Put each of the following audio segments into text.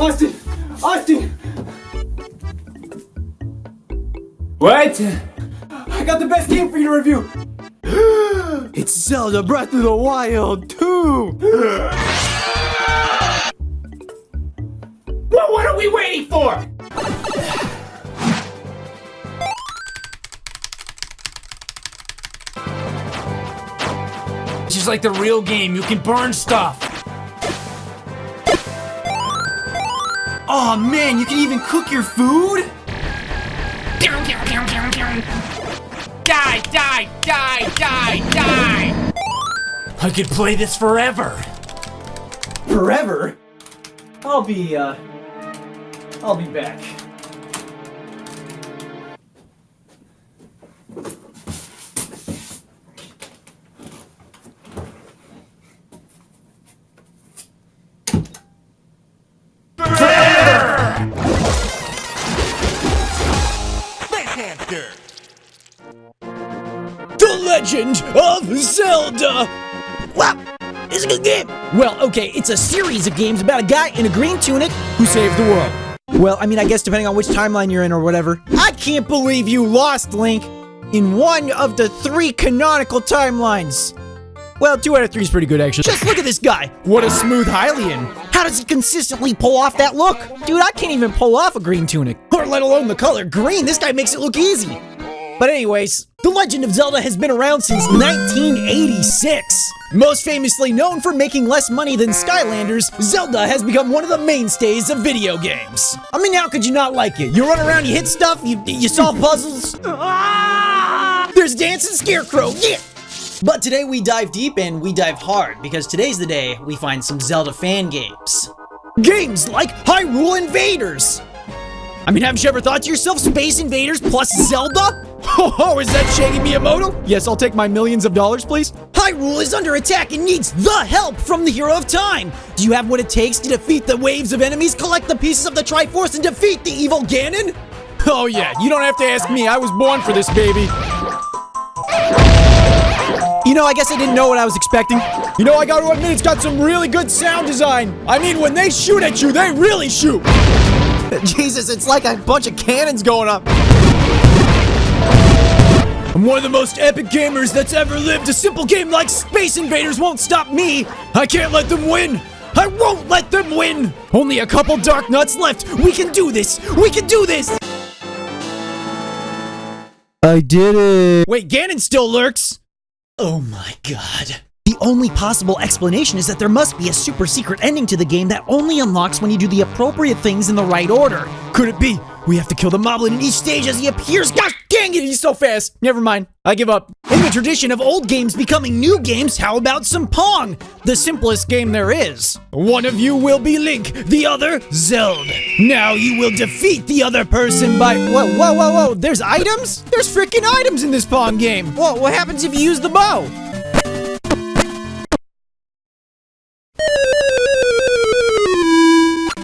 Austin! Austin! What? I got the best game for you to review! It's Zelda Breath of the Wild 2! Well, what are we waiting for? It's just like the real game, you can burn stuff. Oh man, you can even cook your food? Die, die, die, die, die! I could play this forever. Forever? I'll be back. The Legend of Zelda! Wow, it's a good game! Well, okay, it's a series of games about a guy in a green tunic who saved the world. Well, I mean, I guess depending on which timeline you're in or whatever. I can't believe you lost, Link, in one of the 3 canonical timelines. Well, 2 out of 3 is pretty good, actually. Just look at this guy. What a smooth Hylian. How does he consistently pull off that look? Dude, I can't even pull off a green tunic. Or let alone the color green. This guy makes it look easy. But anyways, The Legend of Zelda has been around since 1986. Most famously known for making less money than Skylanders, Zelda has become one of the mainstays of video games. I mean, how could you not like it? You run around, you hit stuff, you solve puzzles. There's Dancing Scarecrow, yeah! But today we dive deep and we dive hard, because today's the day we find some Zelda fan games. Games like Hyrule Invaders! I mean, haven't you ever thought to yourself, Space Invaders plus Zelda? Oh, is that Shaggy Miyamoto? Yes, I'll take my millions of dollars, please. Hyrule is under attack and needs the help from the Hero of Time. Do you have what it takes to defeat the waves of enemies, collect the pieces of the Triforce, and defeat the evil Ganon? Oh yeah, you don't have to ask me. I was born for this, baby. You know, I guess I didn't know what I was expecting. You know, I gotta admit, it's got some really good sound design. I mean, when they shoot at you, they really shoot. Jesus, it's like a bunch of cannons going up. I'm one of the most epic gamers that's ever lived. A simple game like Space Invaders won't stop me. I can't let them win. I won't let them win. Only a couple dark nuts left. We can do this. We can do this. I did it. Wait, Ganon still lurks. Oh my god. The only possible explanation is that there must be a super secret ending to the game that only unlocks when you do the appropriate things in the right order. Could it be we have to kill the moblin in each stage as he appears? Gosh dang it, he's so fast. Never mind, I give up. In the tradition of old games becoming new games, how about some Pong? The simplest game there is. One of you will be Link, the other Zelda. Now you will defeat the other person by... Whoa, there's items? There's freaking items in this Pong game. Whoa, what happens if you use the bow?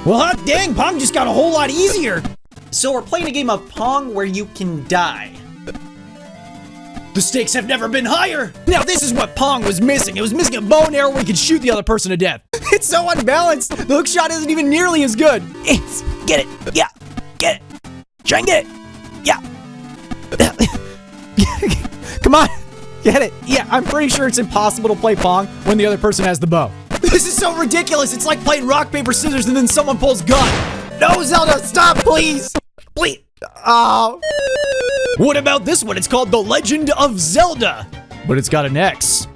Well, hot dang, Pong just got a whole lot easier. So we're playing a game of Pong where you can die. The stakes have never been higher. Now this is what Pong was missing. It was missing a bow and arrow where you could shoot the other person to death. It's so unbalanced. The hook shot isn't even nearly as good. Get it. Yeah. Get it. Try and get it. Yeah. Come on. Get it. Yeah, I'm pretty sure it's impossible to play Pong when the other person has the bow. This is so ridiculous. It's like playing rock, paper, scissors and then someone pulls gun. No, Zelda, stop, please. Please. Oh. What about this one? It's called The Legend of Zelda, but it's got an X.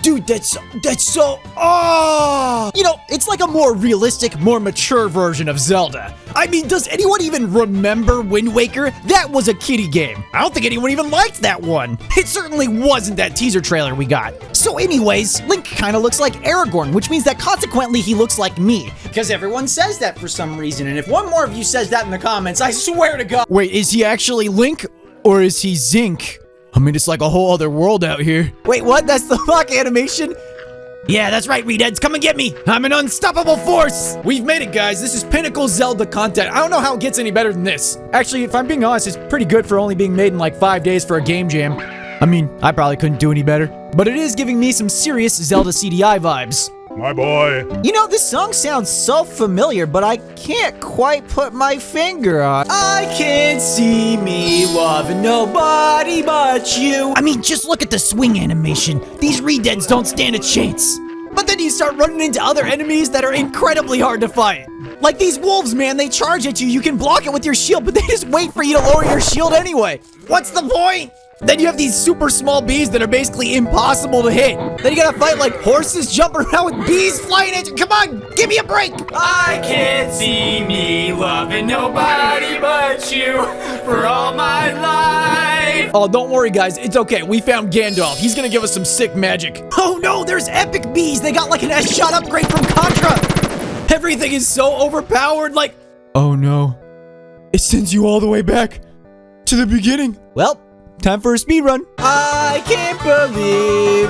Dude, that's so, oh! You know, it's like a more realistic, more mature version of Zelda. I mean, does anyone even remember Wind Waker? That was a kiddie game. I don't think anyone even liked that one. It certainly wasn't that teaser trailer we got. So anyways, Link kind of looks like Aragorn, which means that consequently he looks like me. Because everyone says that for some reason, and if one more of you says that in the comments, I swear to God. Wait, is he actually Link, or is he Zink? I mean, it's like a whole other world out here. Wait, what? That's the lock animation? Yeah, that's right, Redeads. Come and get me. I'm an unstoppable force. We've made it, guys. This is pinnacle Zelda content. I don't know how it gets any better than this. Actually, if I'm being honest, it's pretty good for only being made in like 5 days for a game jam. I mean, I probably couldn't do any better. But it is giving me some serious Zelda CDI vibes. my boy. You know, this song sounds so familiar, but I can't quite put my finger on. I can't see me loving nobody but you. I mean, just look at the swing animation. These Redeads don't stand a chance. But then you start running into other enemies that are incredibly hard to fight. Like these wolves, man, they charge at you. You can block it with your shield, but they just wait for you to lower your shield anyway. What's the point? Then you have these super small bees that are basically impossible to hit. Then you gotta fight like horses jumping around with bees flying at you. Come on, give me a break. I can't see me loving nobody but you for all my life. Oh, don't worry, guys. It's okay. We found Gandalf. He's gonna give us some sick magic. Oh no, there's epic bees. They got like an S-shot upgrade from Contra. Everything is so overpowered, like... Oh no. It sends you all the way back to the beginning. Well, time for a speed run. I can't believe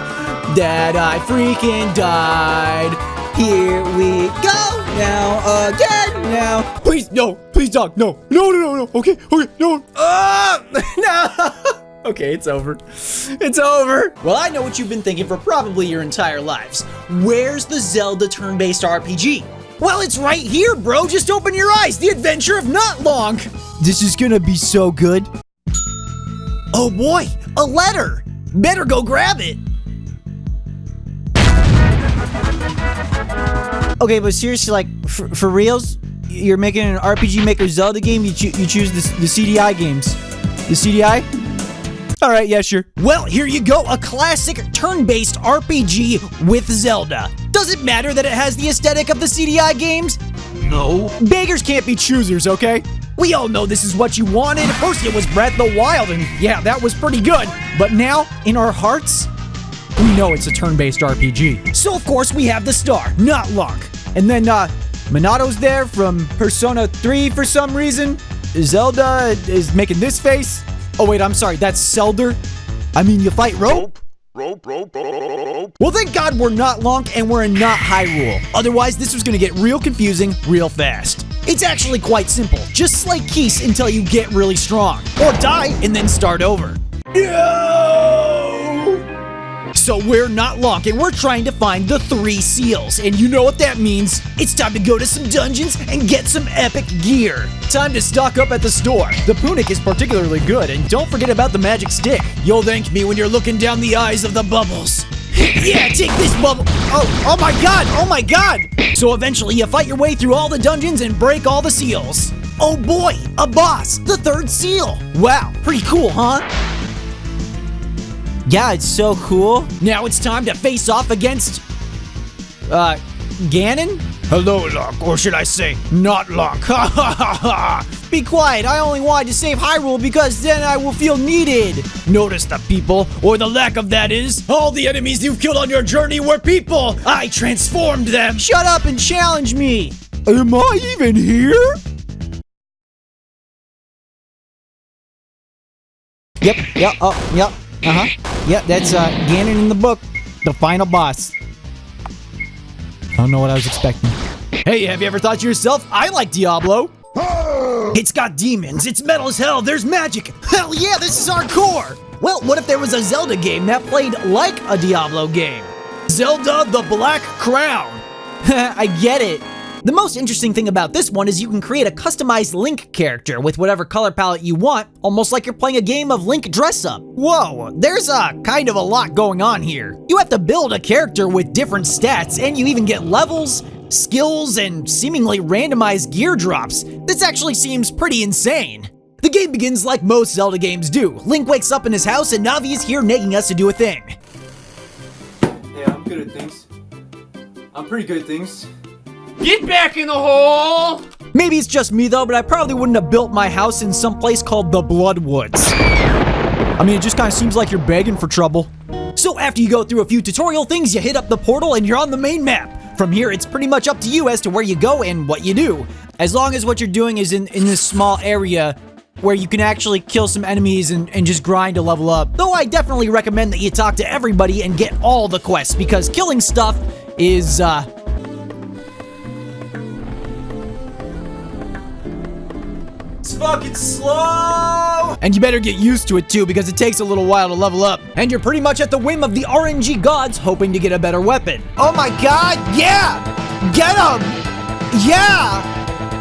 that I freaking died. Here we go now, again now. Please, no, please don't, no, okay, no. No. Okay, it's over. It's over. Well, I know what you've been thinking for probably your entire lives. Where's the Zelda turn-based RPG? Well, it's right here, bro. Just open your eyes. The Adventure of Not Long. This is gonna be so good. Oh boy, a letter. Better go grab it. Okay, but seriously, like, for reals? You're making an RPG Maker Zelda game? You choose the CDI games. The CDI? Alright, yeah, sure. Well, here you go, a classic turn-based RPG with Zelda. Does it matter that it has the aesthetic of the CDI games? No. Beggars can't be choosers, okay? We all know this is what you wanted. First it was Breath of the Wild, and yeah, that was pretty good. But now, in our hearts, we know it's a turn-based RPG. So of course we have the star, Not Long. And then, Monato's there from Persona 3 for some reason. Zelda is making this face. Oh wait, I'm sorry, that's Zelda. I mean, you fight Rope. Rope. Well, thank God we're not Long and we're in not Hyrule. Otherwise, this was gonna get real confusing real fast. It's actually quite simple. Just slay Keese until you get really strong. Or die and then start over. No! So we're not Long and we're trying to find the 3 seals. And you know what that means. It's time to go to some dungeons and get some epic gear. Time to stock up at the store. The Punic is particularly good, and don't forget about the magic stick. You'll thank me when you're looking down the eyes of the bubbles. Yeah, take this bubble. Oh my god. So eventually you fight your way through all the dungeons and break all the seals. Oh boy, a boss, the 3rd seal. Wow, pretty cool, huh? Yeah, it's so cool. Now it's time to face off against, Ganon? Hello, Locke, or should I say, not Locke. Ha ha ha ha! Be quiet, I only wanted to save Hyrule because then I will feel needed. Notice the people, or the lack of that is. All the enemies you've killed on your journey were people. I transformed them. Shut up and challenge me. Am I even here? Yep, that's Ganon in the book, the final boss. I don't know what I was expecting. Hey, have you ever thought to yourself, I like Diablo? It's got demons, it's metal as hell, there's magic. Hell yeah, this is our core. Well, what if there was a Zelda game that played like a Diablo game? Zelda the Black Crown. I get it. The most interesting thing about this one is you can create a customized Link character with whatever color palette you want, almost like you're playing a game of Link Dress Up. Whoa, there's kind of a lot going on here. You have to build a character with different stats, and you even get levels, skills, and seemingly randomized gear drops. This actually seems pretty insane. The game begins like most Zelda games do. Link wakes up in his house, and Navi is here nagging us to do a thing. Yeah, I'm good at things. I'm pretty good at things. Get back in the hole! Maybe it's just me though, but I probably wouldn't have built my house in some place called the Bloodwoods. I mean, it just kind of seems like you're begging for trouble. So after you go through a few tutorial things, you hit up the portal and you're on the main map. From here, it's pretty much up to you as to where you go and what you do. As long as what you're doing is in this small area where you can actually kill some enemies and just grind to level up. Though I definitely recommend that you talk to everybody and get all the quests, because killing stuff is, is fucking slow! And you better get used to it too, because it takes a little while to level up. And you're pretty much at the whim of the RNG gods, hoping to get a better weapon. Oh my god, yeah! Get him! Yeah!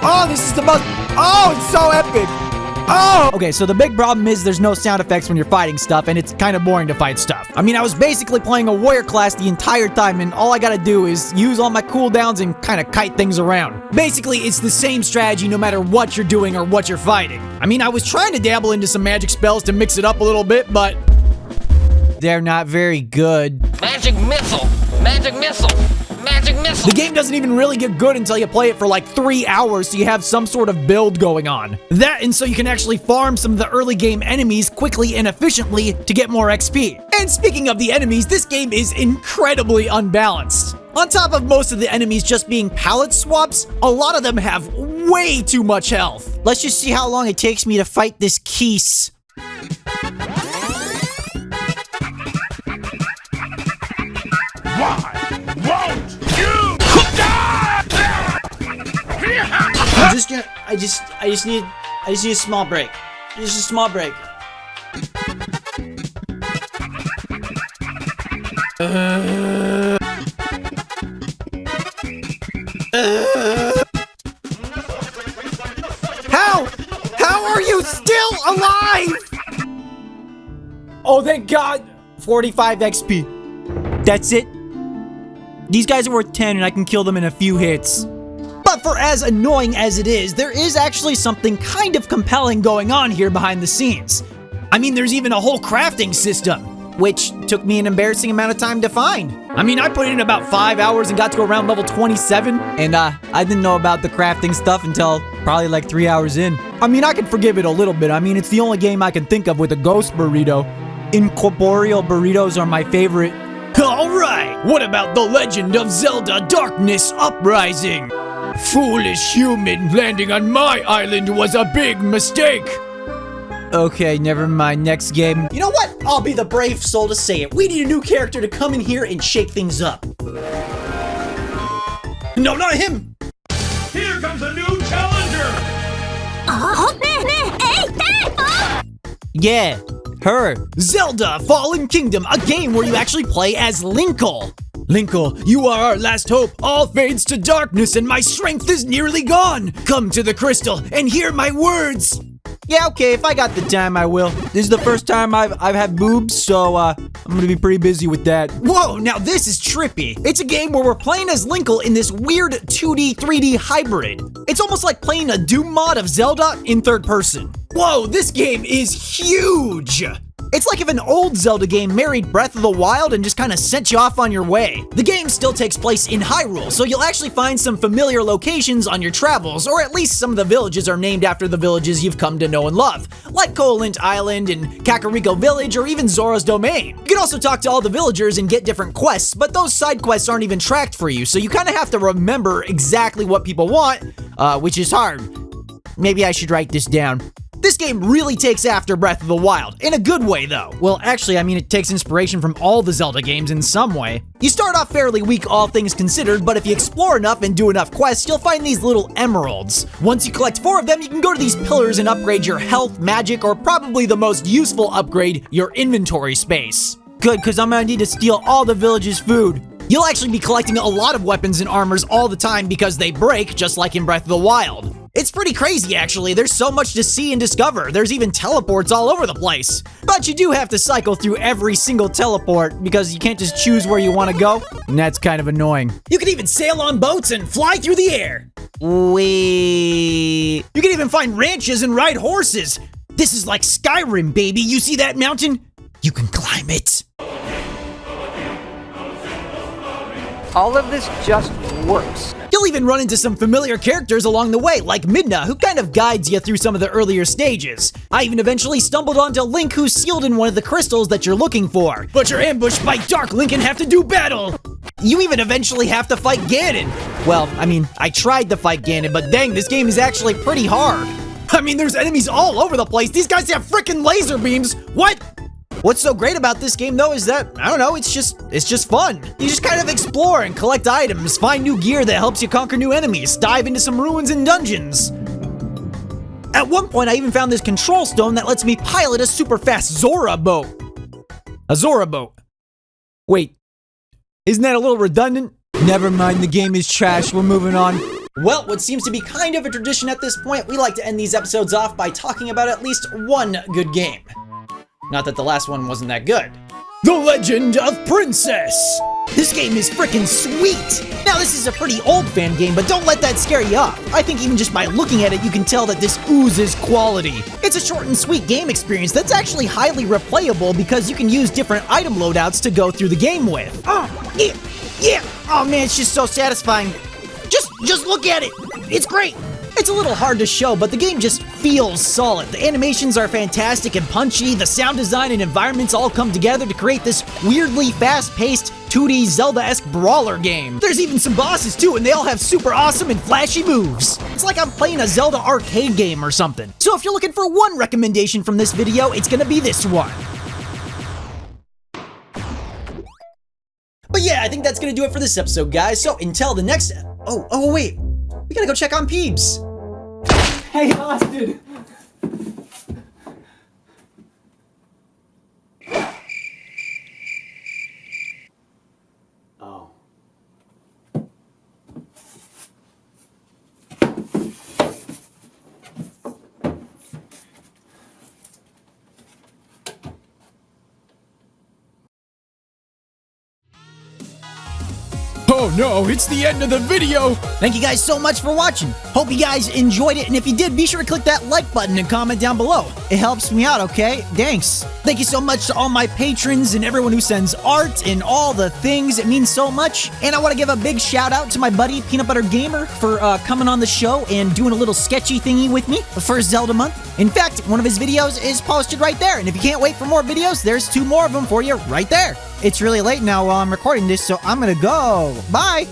Oh, this is the most... Oh, it's so epic! Oh! Okay, so the big problem is there's no sound effects when you're fighting stuff, and it's kind of boring to fight stuff. I mean, I was basically playing a warrior class the entire time, and all I gotta do is use all my cooldowns and kind of kite things around. Basically, it's the same strategy no matter what you're doing or what you're fighting. I mean, I was trying to dabble into some magic spells to mix it up a little bit, but... they're not very good. Magic missile! Magic missile! Magic missile! The game doesn't even really get good until you play it for like 3 hours, so you have some sort of build going on. That, and so you can actually farm some of the early game enemies quickly and efficiently to get more XP. And speaking of the enemies, this game is incredibly unbalanced. On top of most of the enemies just being palette swaps, a lot of them have way too much health. Let's just see how long it takes me to fight this Keese. I just need a small break. Just a small break. How are you still alive? Oh, thank God. 45 XP. That's it. These guys are worth 10 and I can kill them in a few hits. But for as annoying as it is, there is actually something kind of compelling going on here behind the scenes. I mean, there's even a whole crafting system, which took me an embarrassing amount of time to find. I mean, I put in about 5 hours and got to around level 27, and I didn't know about the crafting stuff until probably like 3 hours in. I mean, I can forgive it a little bit. I mean, it's the only game I can think of with a ghost burrito. Incorporeal burritos are my favorite. Alright, what about The Legend of Zelda Darkness Uprising? Foolish human, landing on my island was a big mistake. Okay, never mind, next game. You know what? I'll be the brave soul to say it. We need a new character to come in here and shake things up. No, not him! Here comes a new challenger! Yeah, her. Zelda Fallen Kingdom, a game where you actually play as Linkle. Linkle, you are our last hope. All fades to darkness and my strength is nearly gone. Come to the crystal and hear my words. Yeah, okay, if I got the time, I will. This is the first time I've had boobs, so I'm gonna be pretty busy with that. Whoa, now this is trippy. It's a game where we're playing as Linkle in this weird 2D, 3D hybrid. It's almost like playing a Doom mod of Zelda in third person. Whoa, this game is huge! It's like if an old Zelda game married Breath of the Wild and just kind of sent you off on your way. The game still takes place in Hyrule, so you'll actually find some familiar locations on your travels, or at least some of the villages are named after the villages you've come to know and love, like Koholint Island and Kakariko Village, or even Zora's Domain. You can also talk to all the villagers and get different quests, but those side quests aren't even tracked for you, so you kind of have to remember exactly what people want, which is hard. Maybe I should write this down. This game really takes after Breath of the Wild, in a good way though. Well, actually, I mean, it takes inspiration from all the Zelda games in some way. You start off fairly weak, all things considered, but if you explore enough and do enough quests, you'll find these little emeralds. Once you collect 4 of them, you can go to these pillars and upgrade your health, magic, or probably the most useful upgrade, your inventory space. Good, because I'm gonna need to steal all the village's food. You'll actually be collecting a lot of weapons and armors all the time because they break, just like in Breath of the Wild. It's pretty crazy, actually. There's so much to see and discover. There's even teleports all over the place. But you do have to cycle through every single teleport because you can't just choose where you want to go. And that's kind of annoying. You can even sail on boats and fly through the air. Wait. You can even find ranches and ride horses. This is like Skyrim, baby. You see that mountain? You can climb it. All of this just works. You'll even run into some familiar characters along the way, like Midna, who kind of guides you through some of the earlier stages. I even eventually stumbled onto Link, who's sealed in one of the crystals that you're looking for. But you're ambushed by Dark Link and have to do battle! You even eventually have to fight Ganon. Well, I mean, I tried to fight Ganon, but dang, this game is actually pretty hard. I mean, there's enemies all over the place. These guys have freaking laser beams. What? What's so great about this game though is that, I don't know, it's just fun. You just kind of explore and collect items, find new gear that helps you conquer new enemies, dive into some ruins and dungeons. At one point, I even found this control stone that lets me pilot a super fast Zora boat. A Zora boat. Wait, isn't that a little redundant? Never mind, the game is trash, we're moving on. Well, what seems to be kind of a tradition at this point, we like to end these episodes off by talking about at least one good game. Not that the last one wasn't that good. The Legend of Princess! This game is freaking sweet! Now, this is a pretty old fan game, but don't let that scare you off. I think even just by looking at it, you can tell that this oozes quality. It's a short and sweet game experience that's actually highly replayable because you can use different item loadouts to go through the game with. Oh, yeah! Oh man, it's just so satisfying. Just look at it! It's great! It's a little hard to show, but the game just feels solid. The animations are fantastic and punchy, the sound design and environments all come together to create this weirdly fast-paced 2D Zelda-esque brawler game. There's even some bosses too, and they all have super awesome and flashy moves. It's like I'm playing a Zelda arcade game or something. So if you're looking for one recommendation from this video, it's gonna be this one. But yeah, I think that's gonna do it for this episode, guys. So until the next... Oh, wait. We gotta go check on Peebs. Hey, Austin! Oh. Oh no, it's the end of the video! Thank you guys so much for watching. Hope you guys enjoyed it, and if you did, be sure to click that like button and comment down below. It helps me out, okay? Thanks. Thank you so much to all my patrons and everyone who sends art and all the things. It means so much. And I want to give a big shout out to my buddy Peanut Butter Gamer for coming on the show and doing a little sketchy thingy with me for Zelda month. In fact, one of his videos is posted right there, and if you can't wait for more videos, there's 2 more of them for you right there. It's really late now while I'm recording this, so I'm gonna go. Bye!